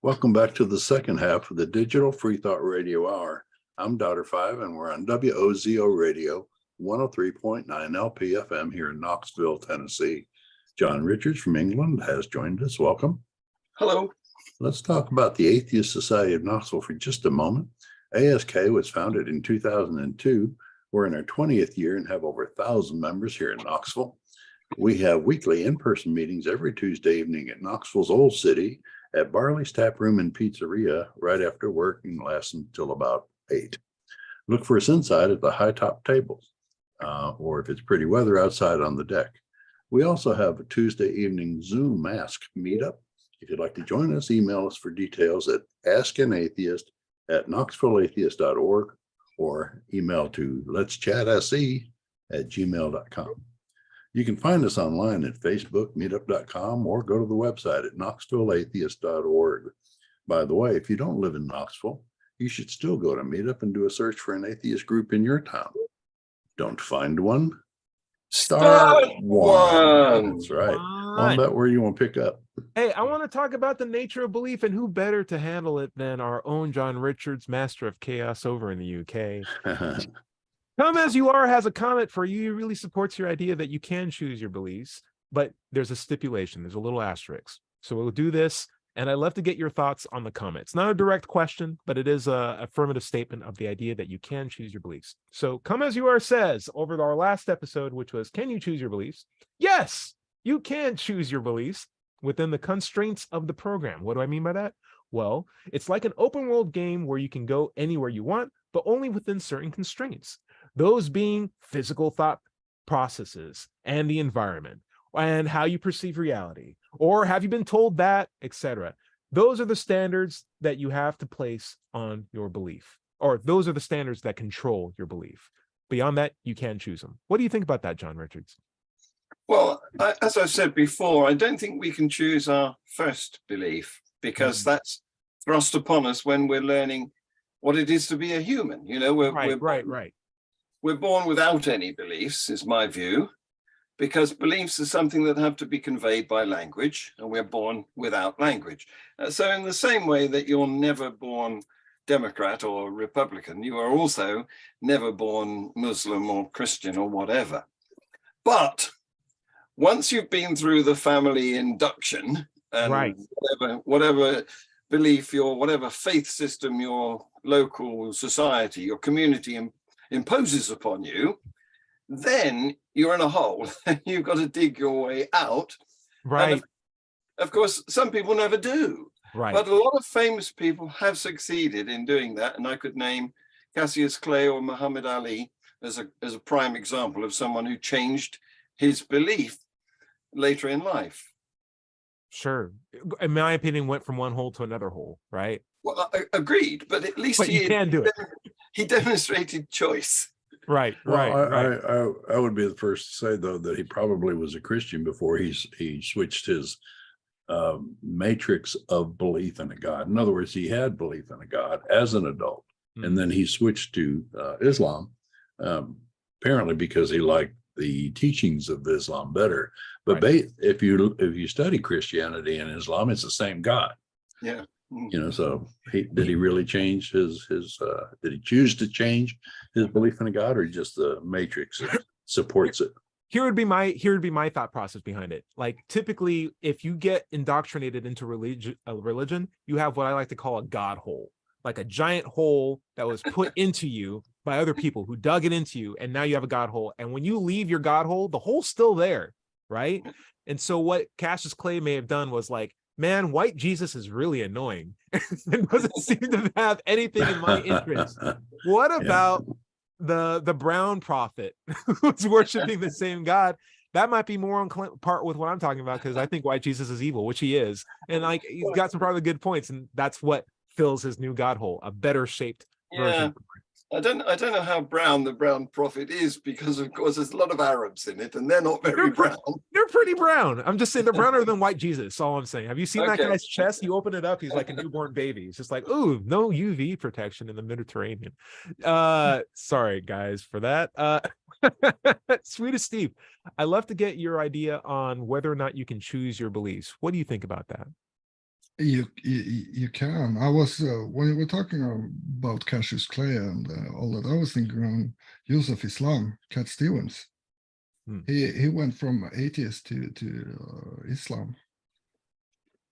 Welcome back to the second half of the Digital Free Thought Radio Hour. I'm Daughter 5, and we're on WOZO Radio 103.9 LPFM here in Knoxville, Tennessee. John Richards from England has joined us. Welcome. Hello. Let's talk about the Atheist Society of Knoxville for just a moment. ASK was founded in 2002. We're in our 20th year and have over 1,000 members here in Knoxville. We have weekly in-person meetings every Tuesday evening at Knoxville's Old City at Barley's Tap Room and Pizzeria right after work and lasts until about 8. Look for us inside at the high top tables, or if it's pretty weather outside on the deck. We also have a Tuesday evening Zoom Ask meetup. If you'd like to join us, email us for details at askanatheist@knoxvilleatheist.org or email to letschatse@gmail.com. You can find us online at Facebook, meetup.com, or go to the website at knoxvilleatheist.org. By the way, if you don't live in Knoxville, you should still go to Meetup and do a search for an atheist group in your town. Don't find one? Start one. That's right. On that, where you want to pick up. Hey, I want to talk about the nature of belief, and who better to handle it than our own John Richards, master of chaos over in the UK. Come As You Are has a comment for you. He really supports your idea that you can choose your beliefs, but there's a stipulation. There's a little asterisk. So we'll do this, and I'd love to get your thoughts on the comment. It's not a direct question, but it is an affirmative statement of the idea that you can choose your beliefs. So Come As You Are says, over our last episode, which was, can you choose your beliefs? Yes, you can choose your beliefs within the constraints of the program. What do I mean by that? Well, it's like an open world game where you can go anywhere you want, but only within certain constraints. Those being physical thought processes and the environment and how you perceive reality, or have you been told that, etc. Those are the standards that you have to place on your belief, or those are the standards that control your belief. Beyond that, you can choose them. What do you think about that, John Richards? Well, as I said before, I don't think we can choose our first belief, because that's thrust upon us when we're learning what it is to be a human. You know, we're born without any beliefs, is my view, because beliefs are something that have to be conveyed by language, and we're born without language. So in the same way that you're never born Democrat or Republican, you are also never born Muslim or Christian or whatever. But once you've been through the family induction, and whatever belief, whatever faith system your local society, your community imposes upon you, then you're in a hole and you've got to dig your way out. Right. And of course, some people never do. Right. But a lot of famous people have succeeded in doing that. And I could name Cassius Clay or Muhammad Ali as a prime example of someone who changed his belief later in life. Sure. In my opinion, went from one hole to another hole, right? Well, agreed, but at least he can do it. He demonstrated choice. Right. I would be the first to say, though, that he probably was a Christian before he switched his matrix of belief in a God. In other words, he had belief in a God as an adult, and then he switched to Islam, apparently because he liked the teachings of Islam better. But if you study Christianity and Islam, it's the same God. Yeah. You know, so did he really change his did he choose to change his belief in a God, or just the matrix that supports it? Here would be my thought process behind it. Like, typically, if you get indoctrinated into religion, you have what I like to call a God hole, like a giant hole that was put into you by other people who dug it into you, and now you have a God hole. And when you leave your God hole, the hole's still there, right? And so what Cassius Clay may have done was like, man, white Jesus is really annoying and doesn't seem to have anything in my interest. What about the brown prophet who's worshiping the same God? That might be more on part with what I'm talking about, because I think white Jesus is evil, which he is. And like, he's got some probably good points, and that's what fills his new God hole, a better shaped version. I don't know how brown the brown prophet is, because of course there's a lot of Arabs in it, and they're not very brown. They're pretty brown. I'm just saying they're browner than white Jesus. All I'm saying. Have you seen that guy's chest? You open it up, he's like a newborn baby. It's just like, ooh, no UV protection in the Mediterranean. Sorry guys for that. Swedish Steve, I'd love to get your idea on whether or not you can choose your beliefs. What do you think about that? You can. I was when we're talking about Cassius Clay and all that. I was thinking on Yusuf Islam, Cat Stevens. He went from atheist to Islam.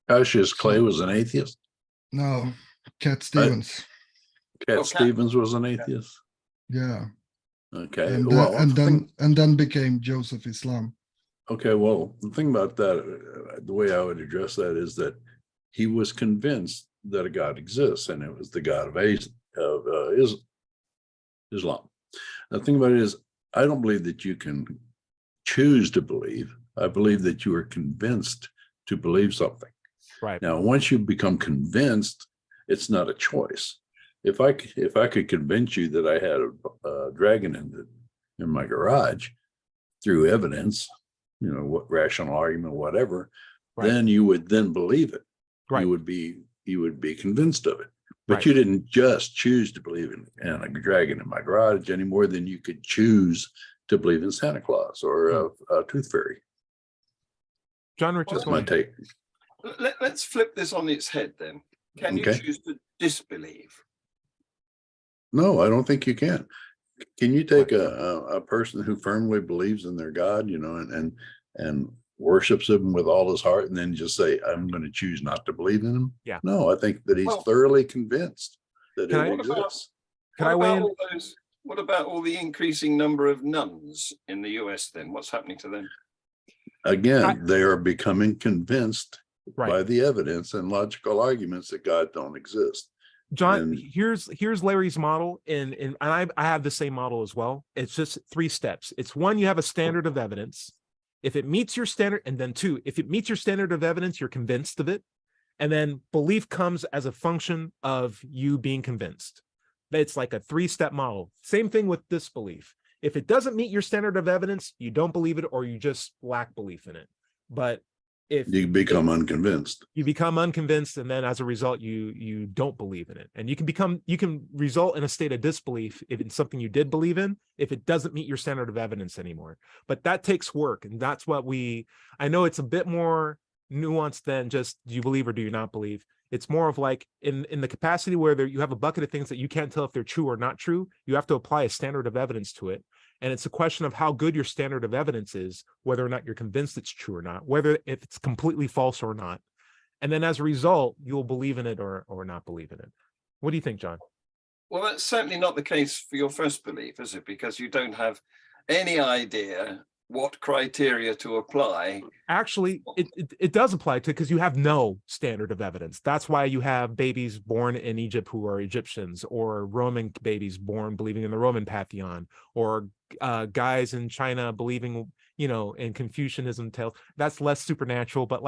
Cassius Clay was an atheist. No, Cat Stevens. Cat Stevens was an atheist. Yeah. Okay. And, well, and then became Joseph Islam. Okay. Well, the thing about that, the way I would address that is that he was convinced that a God exists, and it was the God of Islam. The thing about it is, I don't believe that you can choose to believe. I believe that you are convinced to believe something. Right. Now, once you become convinced, it's not a choice. If I could convince you that I had a dragon in my garage through evidence, what rational argument, whatever, then you would then believe it. Right. You would be convinced of it. But you didn't just choose to believe in a dragon in my garage any more than you could choose to believe in Santa Claus or a tooth fairy. John Richards, that's my take. Let's flip this on its head then. Can you choose to disbelieve? No, I don't think you can. Can you take a person who firmly believes in their God, and worships him with all his heart, and then just say, I'm going to choose not to believe in him? Yeah. No, I think that he's thoroughly convinced that it exists. What about all the increasing number of nuns in the US then? What's happening to them? Again, they are becoming convinced by the evidence and logical arguments that God don't exist. John, here's Larry's model, and I have the same model as well. It's just 3 steps. It's 1, you have a standard of evidence. If it meets your standard, and then 2, if it meets your standard of evidence, you're convinced of it. And then belief comes as a function of you being convinced. It's like a 3-step model. Same thing with disbelief. If it doesn't meet your standard of evidence, you don't believe it, or you just lack belief in it. But if you become unconvinced, and then as a result, you don't believe in it, and you can result in a state of disbelief if it's something you did believe in, if it doesn't meet your standard of evidence anymore. But that takes work, and that's what I know it's a bit more nuanced than just do you believe or do you not believe. It's more of like in the capacity where you have a bucket of things that you can't tell if they're true or not true. You have to apply a standard of evidence to it. And it's a question of how good your standard of evidence is, whether or not you're convinced it's true or not, if it's completely false or not. And then as a result, you'll believe in it or not believe in it. What do you think, John? Well, that's certainly not the case for your first belief, is it? Because you don't have any idea what criteria to apply. Actually, it does apply to, because you have no standard of evidence. That's why you have babies born in Egypt who are Egyptians, or Roman babies born believing in the Roman pantheon, or guys in China believing, in Confucianism tales. That's less supernatural, but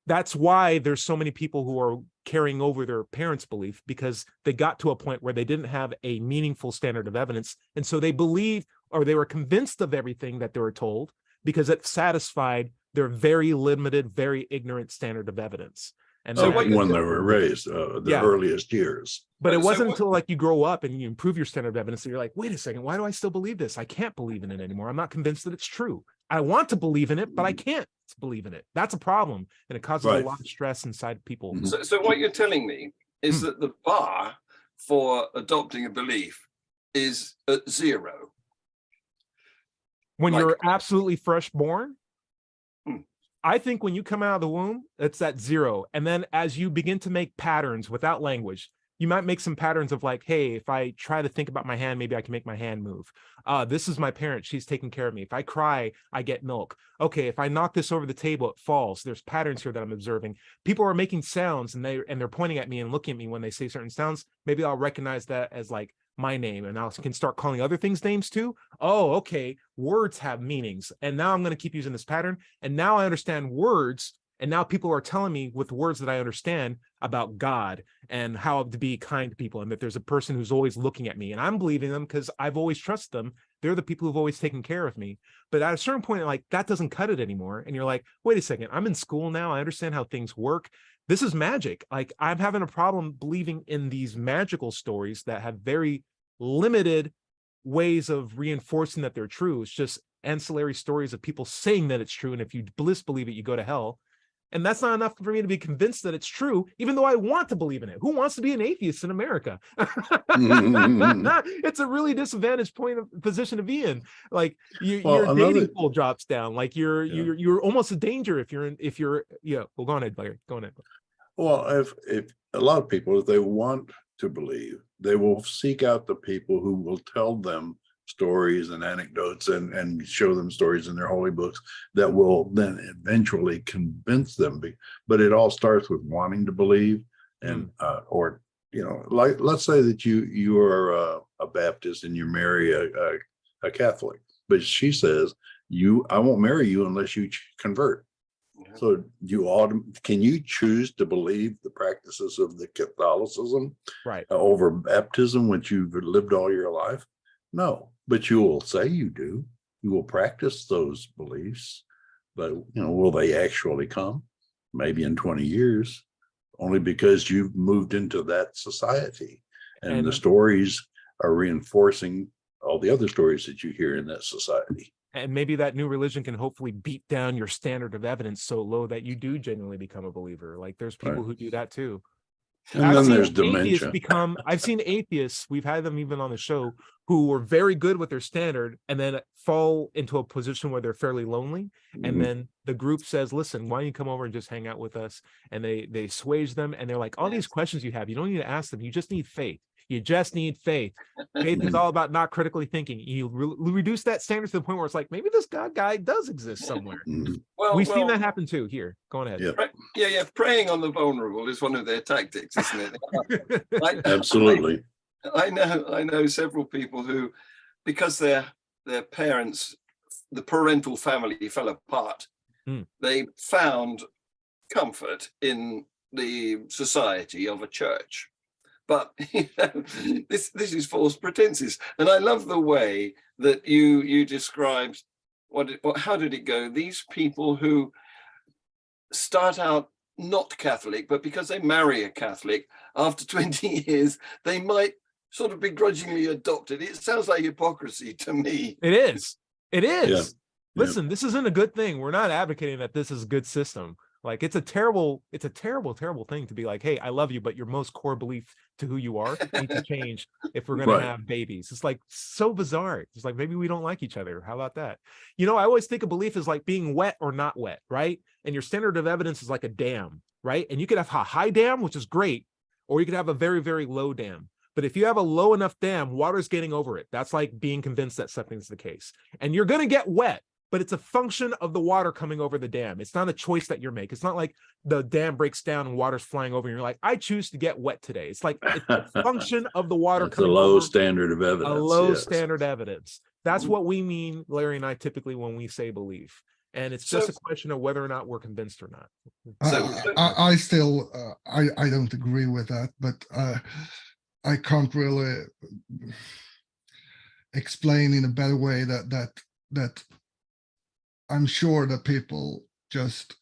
that's why there's so many people who are carrying over their parents' belief, because they got to a point where they didn't have a meaningful standard of evidence. And so they believed, or they were convinced of everything that they were told, because it satisfied their very limited, very ignorant standard of evidence. And so when they were raised, the earliest years. But it wasn't until you grow up and you improve your standard of evidence that you're like, wait a second, why do I still believe this? I can't believe in it anymore. I'm not convinced that it's true. I want to believe in it, but I can't believe in it. That's a problem. And it causes a lot of stress inside people. So what you're telling me is that the bar for adopting a belief is at 0. When you're absolutely fresh born, I think when you come out of the womb, it's at 0. And then as you begin to make patterns without language, you might make some patterns of like, hey, if I try to think about my hand, maybe I can make my hand move. This is my parent. She's taking care of me. If I cry, I get milk. Okay, if I knock this over the table, it falls. There's patterns here that I'm observing. People are making sounds and they're pointing at me and looking at me when they say certain sounds. Maybe I'll recognize that as like my name, and I can start calling other things names too. Oh, okay. Words have meanings. And now I'm going to keep using this pattern. And now I understand words. And now people are telling me with words that I understand about God and how to be kind to people, and that there's a person who's always looking at me, and I'm believing them because I've always trusted them. They're the people who've always taken care of me. But at a certain point, like, that doesn't cut it anymore. And you're like, wait a second, I'm in school now. I understand how things work. This is magic. Like, I'm having a problem believing in these magical stories that have very limited ways of reinforcing that they're true. It's just ancillary stories of people saying that it's true. And if you believe it, you go to hell. And that's not enough for me to be convinced that it's true, even though I want to believe in it. Who wants to be an atheist in America? It's a really disadvantaged position to be in. Like your dating pool drops down. Like you're almost a danger if you're well, go ahead, Larry. Go ahead. Well, if a lot of people, if they want to believe, they will seek out the people who will tell them stories and anecdotes and show them stories in their holy books that will then eventually convince them. But it all starts with wanting to believe, and or like, let's say that you are a Baptist and you marry a Catholic, but she says I won't marry you unless you convert. So can you choose to believe the practices of the Catholicism over baptism, which you've lived all your life? No, but you will say you do. You will practice those beliefs, but will they actually come? Maybe in 20 years, only because you've moved into that society, and the stories are reinforcing all the other stories that you hear in that society. And maybe that new religion can hopefully beat down your standard of evidence so low that you do genuinely become a believer. Like there's people who do that too. And then there's dementia. I've seen atheists, we've had them even on the show, who were very good with their standard and then fall into a position where they're fairly lonely. And then the group says, listen, why don't you come over and just hang out with us? And they assuage them. And they're like, all these questions you have, you don't need to ask them. You just need faith. You just need faith. Faith is all about not critically thinking. You reduce that standard to the point where it's like, maybe this God guy does exist somewhere. We've seen that happen too here. Go ahead. Yeah. Preying on the vulnerable is one of their tactics, isn't it? Absolutely. I know several people who, because their parents, the parental family fell apart, they found comfort in the society of a church. But this is false pretenses, and I love the way that you described how did it go? These people who start out not Catholic, but because they marry a Catholic, after 20 years, they might sort of begrudgingly adopt it. It sounds like hypocrisy to me. It is. Yeah. Listen, this isn't a good thing. We're not advocating that this is a good system. Like it's a terrible thing to be like, hey, I love you, but your most core belief to who you are needs to change if we're going to have babies. It's like so bizarre. It's like, maybe we don't like each other. How about that? I always think of belief as like being wet or not wet, right? And your standard of evidence is like a dam, right? And you could have a high dam, which is great, or you could have a very, very low dam. But if you have a low enough dam, water's getting over it. That's like being convinced that something's the case. And you're going to get wet, but it's a function of the water coming over the dam. It's not a choice that you make. It's not like the dam breaks down and water's flying over and you're like, I choose to get wet today. It's like it's a function of the water coming over. A low standard of evidence. A low standard evidence. That's what we mean, Larry and I, typically when we say belief. And it's just a question of whether or not we're convinced or not. I still, I don't agree with that, but I can't really explain in a better way that I'm sure that people just,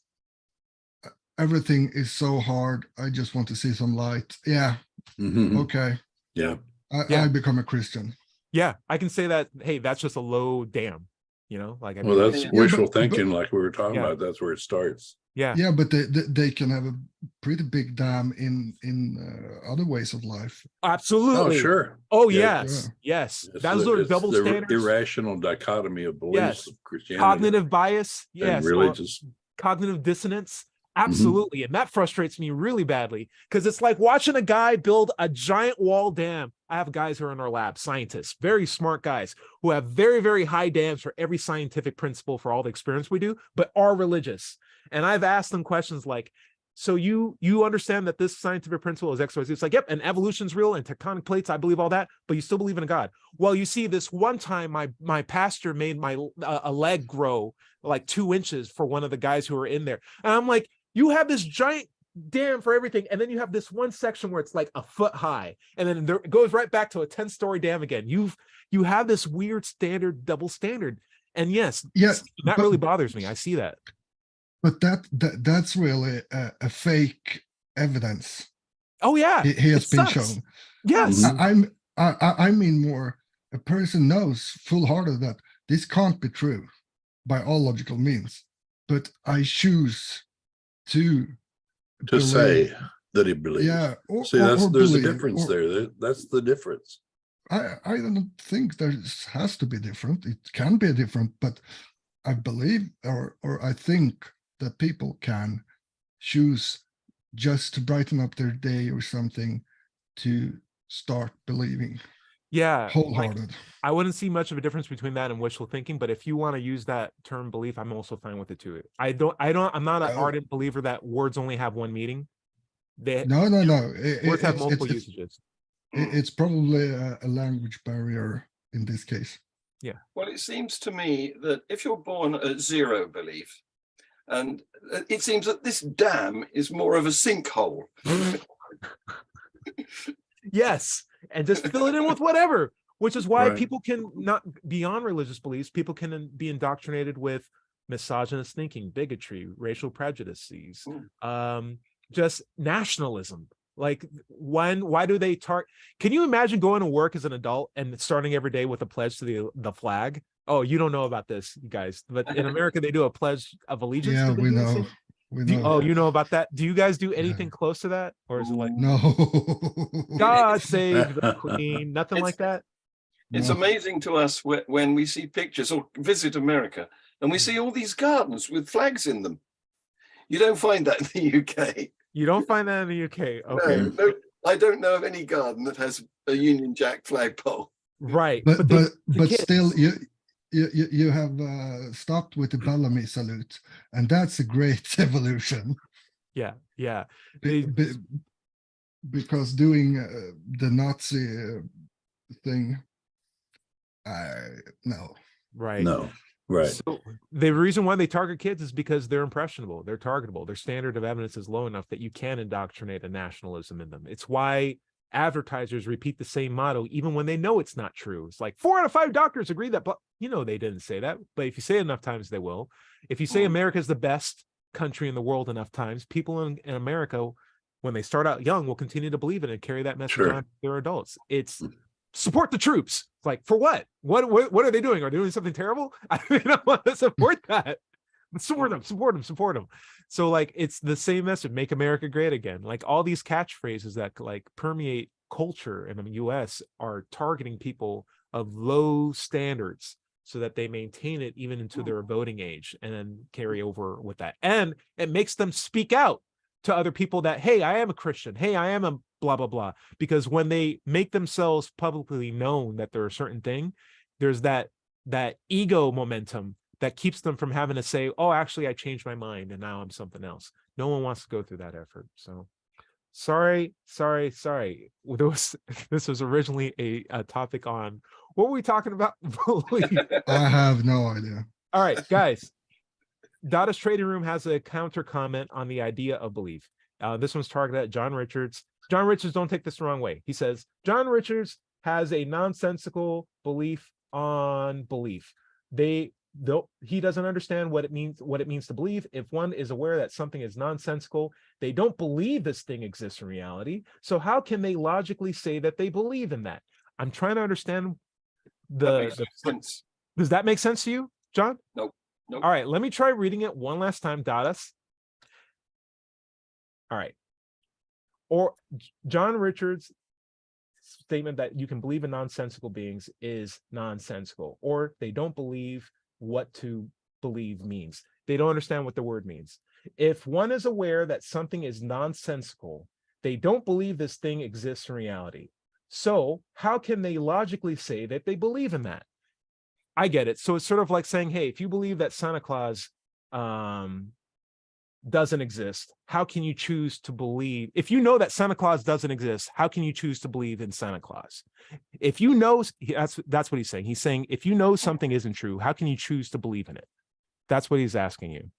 everything is so hard. I just want to see some light. Yeah. Okay. Yeah. I become a Christian. Yeah. I can say that, hey, that's just a low dam, that's wishful thinking, like we were talking about. That's where it starts. Yeah, but they can have a pretty big dam in other ways of life. Absolutely. Oh, sure. Oh, yes. That's sort of double standards. Irrational dichotomy of beliefs of Christianity. Cognitive bias. Yes. Religious. Cognitive dissonance. Absolutely. And that frustrates me really badly because it's like watching a guy build a giant wall dam. I have guys who are in our lab, scientists, very smart guys who have very, very high dams for every scientific principle for all the experience we do, but are religious. And I've asked them questions like, so you understand that this scientific principle is X, Y, Z. It's like, yep, and evolution's real and tectonic plates, I believe all that, but you still believe in a God. Well, you see, this one time my pastor made a leg grow like 2 inches for one of the guys who were in there. And I'm like, you have this giant dam for everything, and then you have this one section where it's like a foot high, and then it goes right back to a 10-story dam again. You have this weird double standard. And yes, that really bothers me. I see that. But that's really a fake evidence. Oh yeah, he has been shown. Yes, I mean more. A person knows full-hearted that this can't be true by all logical means, but I choose to say that he believes. Yeah. See, there's a difference there. That's the difference. I don't think there has to be different. It can be different, but I believe or I think that people can choose just to brighten up their day or something to start believing. Yeah. Wholehearted. I wouldn't see much of a difference between that and wishful thinking, but if you want to use that term belief, I'm also fine with it too. I'm not an ardent believer that words only have one meaning. No. Words have multiple usages. It's probably a language barrier in this case. Yeah. Well, it seems to me that if you're born at zero belief, and it seems that this dam is more of a sinkhole. Yes, and just fill it in with whatever, which is why people can not, beyond religious beliefs, people can be indoctrinated with misogynist thinking, bigotry, racial prejudices, just nationalism. Like why do they can you imagine going to work as an adult and starting every day with a pledge to the flag? Oh, you don't know about this, you guys, but in America they do a pledge of allegiance. Yeah, we know. You know about that? Do you guys do anything close to that, or is it like no? God save the Queen? Nothing like that. It's amazing to us when we see pictures or visit America and we see all these gardens with flags in them. You don't find that in the UK. You don't find that in the UK. Okay. No, I don't know of any garden that has a Union Jack flagpole. Right. But still, you have stopped with the Bellamy salute, and that's a great evolution. Yeah. Because doing the Nazi thing, no. Right. No. Right. So the reason why they target kids is because they're impressionable, they're targetable, their standard of evidence is low enough that you can indoctrinate a nationalism in them. It's why advertisers repeat the same motto even when they know it's not true. It's like 4 out of 5 doctors agree that, they didn't say that, but if you say it enough times, they will. If you say America is the best country in the world enough times, people in America, when they start out young, will continue to believe it and carry that message on to their adults. It's support the troops. It's like, for what? What are they doing? Are they doing something terrible? I don't want to support that. But support them. So like, it's the same message, make America great again. Like all these catchphrases that like permeate culture in the US are targeting people of low standards so that they maintain it even into their voting age and then carry over with that. And it makes them speak out to other people that, hey, I am a Christian. Hey, I am a blah, blah, blah. Because when they make themselves publicly known that they're a certain thing, there's that ego momentum that keeps them from having to say, oh, actually, I changed my mind and now I'm something else. No one wants to go through that effort. So sorry. This was originally a topic on, what were we talking about? I have no idea. All right, guys. Dada's Trading Room has a counter comment on the idea of belief. This one's targeted at John Richards. John Richards, don't take this the wrong way. He says, John Richards has a nonsensical belief on belief. He doesn't understand what it means to believe. If one is aware that something is nonsensical, they don't believe this thing exists in reality. So how can they logically say that they believe in that? I'm trying to understand sense. Does that make sense to you, John? Nope. All right, let me try reading it one last time, Dadas. All right. Or John Richards' statement that you can believe in nonsensical beings is nonsensical, or they don't believe what to believe means. They don't understand what the word means. If one is aware that something is nonsensical, they don't believe this thing exists in reality. So how can they logically say that they believe in that? I get it. So it's sort of like saying, hey, if you believe that Santa Claus doesn't exist, how can you choose to believe? If you know that Santa Claus doesn't exist, how can you choose to believe in Santa Claus? If you know, that's what he's saying. He's saying, if you know something isn't true, how can you choose to believe in it? That's what he's asking you.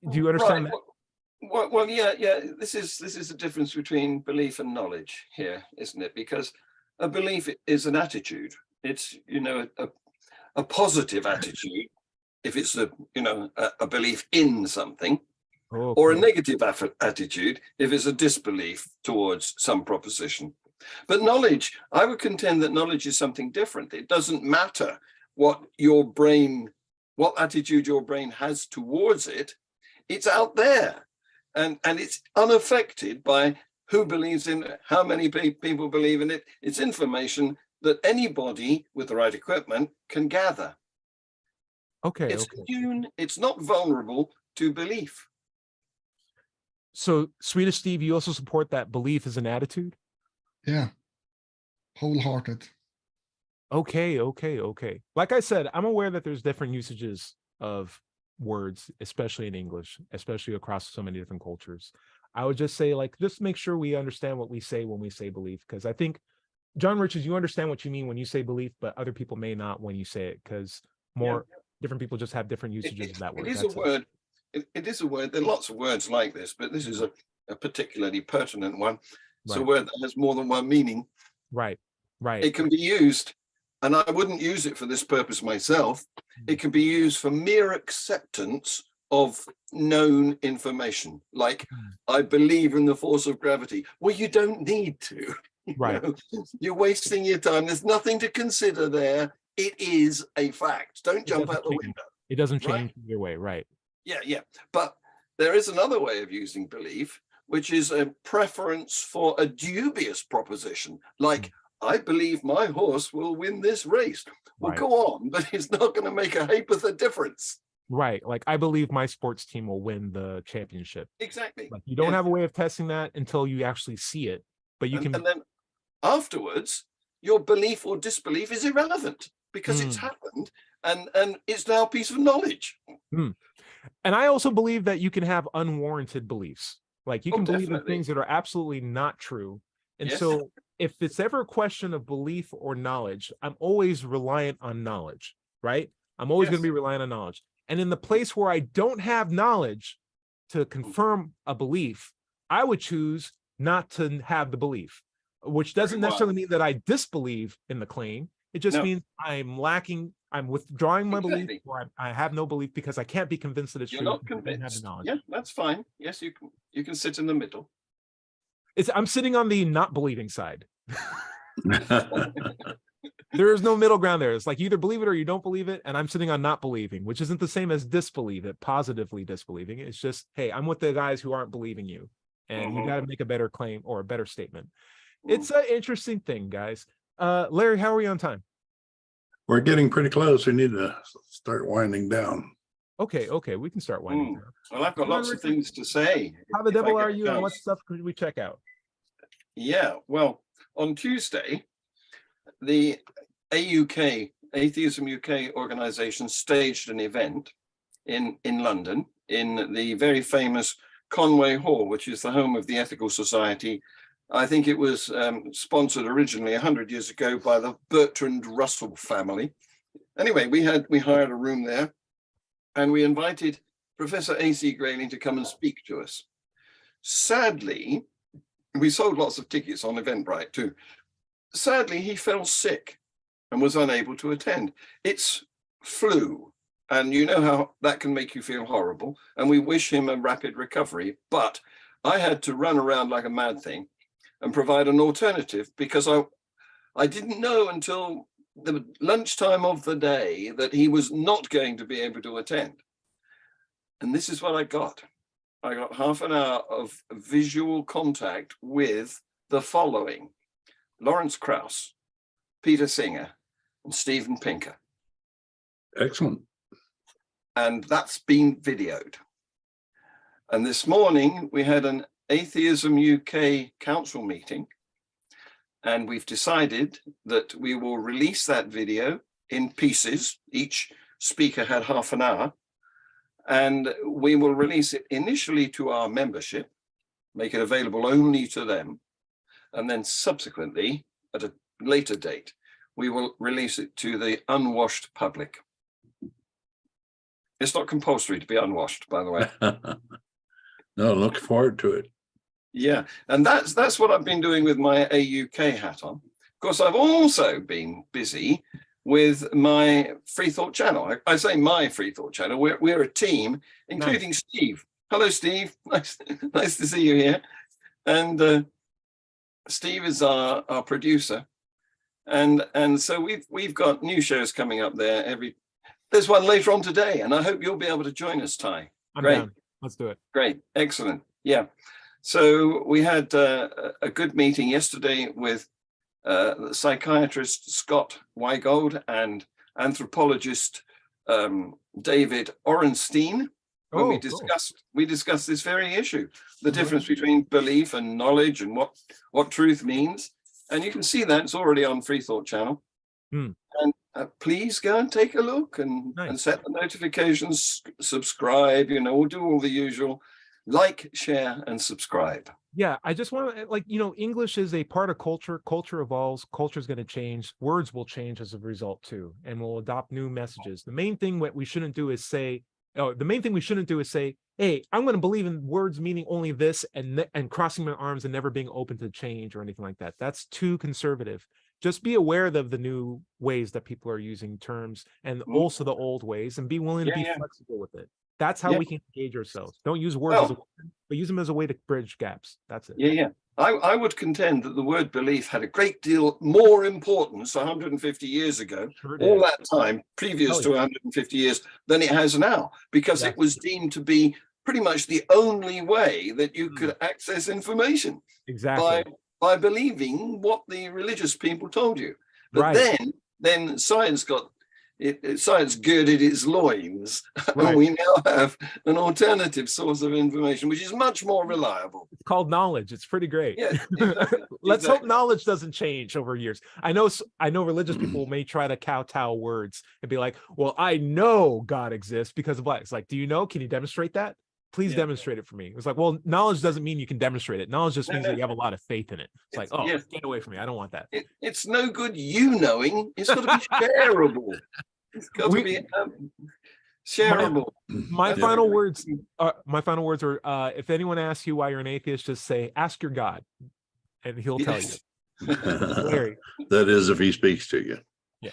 Do you understand that? Well, yeah. This is the difference between belief and knowledge here, isn't it? Because a belief is an attitude. It's, a positive attitude if it's a belief in something, or a negative attitude if it's a disbelief towards some proposition. But knowledge, I would contend that knowledge is something different. It doesn't matter what attitude your brain has towards it. It's out there, and it's unaffected by who believes in it, how many people believe in it. It's information that anybody with the right equipment can gather. Okay. It's immune, it's not vulnerable to belief. So, Swedish Steve, you also support that belief is an attitude? Yeah. Wholehearted. Okay. Like I said, I'm aware that there's different usages of words, especially in English, especially across so many different cultures. I would just say, like, just make sure we understand what we say when we say belief, because I think, John Richards, you understand what you mean when you say belief, but other people may not when you say it, because different people just have different usages of that word. It is a word. It is a word. There are lots of words like this, but this is a particularly pertinent one. It's a word that has more than one meaning. Right. It can be used, and I wouldn't use it for this purpose myself. It can be used for mere acceptance of known information. Like, I believe in the force of gravity. Well, you don't need to. Right. You're wasting your time. There's nothing to consider there. It is a fact. Don't jump out the window. It doesn't change either way. Right. Yeah. But there is another way of using belief, which is a preference for a dubious proposition. Like, I believe my horse will win this race. Well, go on, but it's not going to make a ha'porth of difference. Right. Like, I believe my sports team will win the championship. Exactly. Like, you don't have a way of testing that until you actually see it, but you can. And then afterwards, your belief or disbelief is irrelevant because it's happened and it's now a piece of knowledge. And I also believe that you can have unwarranted beliefs. Like, you can believe in things that are absolutely not true. And so if it's ever a question of belief or knowledge, I'm always reliant on knowledge, right? I'm always going to be reliant on knowledge. And in the place where I don't have knowledge to confirm a belief, I would choose not to have the belief, which doesn't necessarily mean that I disbelieve in the claim. It just means I'm withdrawing my belief, or I have no belief because I can't be convinced that it's true. You're not convinced. Yeah, that's fine. Yes, you can sit in the middle. I'm sitting on the not believing side. There is no middle ground there. It's like, you either believe it or you don't believe it, and I'm sitting on not believing, which isn't the same as disbelieve it, positively disbelieving. It's just, hey, I'm with the guys who aren't believing you, and you got to make a better claim or a better statement. It's an interesting thing, guys. Larry, how are we on time? We're getting pretty close. We need to start winding down. Okay, we can start winding down. Well, I've got lots of things to say. How the devil are you, and what stuff could we check out? Yeah, well, on Tuesday, the AUK, Atheism UK organization, staged an event in London in the very famous Conway Hall, which is the home of the Ethical Society. I think it was sponsored originally 100 years ago by the Bertrand Russell family. Anyway, we hired a room there, and we invited Professor A.C. Grayling to come and speak to us. Sadly, we sold lots of tickets on Eventbrite too. Sadly, he fell sick and was unable to attend. It's flu, and you know how that can make you feel horrible, and we wish him a rapid recovery. But I had to run around like a mad thing and provide an alternative, because I didn't know until the lunchtime of the day that he was not going to be able to attend. And this is what I got. I got half an hour of visual contact with the following: Lawrence Krauss, Peter Singer, and Steven Pinker. Excellent. And that's been videoed. And this morning we had an Atheism UK council meeting, and we've decided that we will release that video in pieces. Each speaker had half an hour, and we will release it initially to our membership, make it available only to them, and then subsequently, at a later date, we will release it to the unwashed public. It's not compulsory to be unwashed, by the way. No, look forward to it. Yeah, and that's what I've been doing with my AUK hat on. Of course, I've also been busy with my Free Thought channel. I say my Free Thought channel. We're a team, including Steve. Hello, Steve. Nice to see you here. And Steve is our producer, and so we've got new shows coming up there. There's one later on today, and I hope you'll be able to join us, Ty. I'm down. Let's do it. Great. Excellent. Yeah. So we had a good meeting yesterday with psychiatrist Scott Weigold and anthropologist David Orenstein. When we discussed this very issue, the difference between belief and knowledge and what truth means. And you can see that it's already on Free Thought channel. And please go and take a look and set the notifications, subscribe, we'll do all the usual, like, share, and subscribe. Yeah, I just want to, English is a part of culture. Culture evolves. Culture is going to change. Words will change as a result too, and we'll adopt new messages. The main thing what we shouldn't do is say, hey, I'm going to believe in words meaning only this and crossing my arms and never being open to change or anything like that. That's too conservative. Just be aware of the new ways that people are using terms and also the old ways, and be willing to be flexible with it. That's how we can engage ourselves. Don't use words as a weapon, but use them as a way to bridge gaps. That's it. Yeah. I would contend that the word belief had a great deal more importance 150 years ago, all that time, previous to 150 years, than it has now, because it was deemed to be pretty much the only way that you could access information. Exactly. By believing what the religious people told you. But then science got science girded its loins, and we now have an alternative source of information which is much more reliable. It's called knowledge. It's pretty great. Yeah, exactly. Let's hope knowledge doesn't change over years. I know religious people may try to kowtow words and be like, well, I know God exists because of what? It's like, do you know? Can you demonstrate that? Please demonstrate it for me. It was like, well, knowledge doesn't mean you can demonstrate it. Knowledge just means that you have a lot of faith in it. It's like, get away from me. I don't want that. It's no good you knowing. It's got to be shareable. It's got to be shareable. My final words are, if anyone asks you why you're an atheist, just say, ask your God, and he'll tell you. That is, if he speaks to you. Yeah.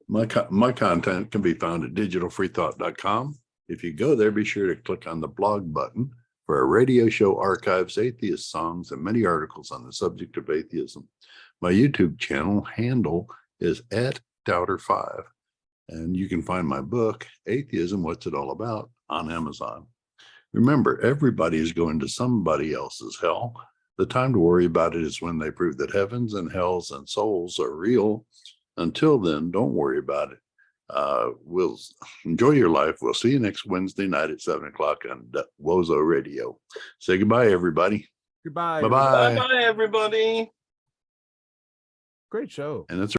My content can be found at digitalfreethought.com. If you go there, be sure to click on the blog button for our radio show archives, atheist songs, and many articles on the subject of atheism. My YouTube channel handle is @Doubter5. And you can find my book, Atheism, What's It All About, on Amazon. Remember, everybody is going to somebody else's hell. The time to worry about it is when they prove that heavens and hells and souls are real. Until then, don't worry about it. We'll enjoy your life. We'll see you next Wednesday night at 7:00 on Wozo Radio. Say goodbye, everybody. Goodbye. Bye-bye. Bye-bye, everybody. Great show. And it's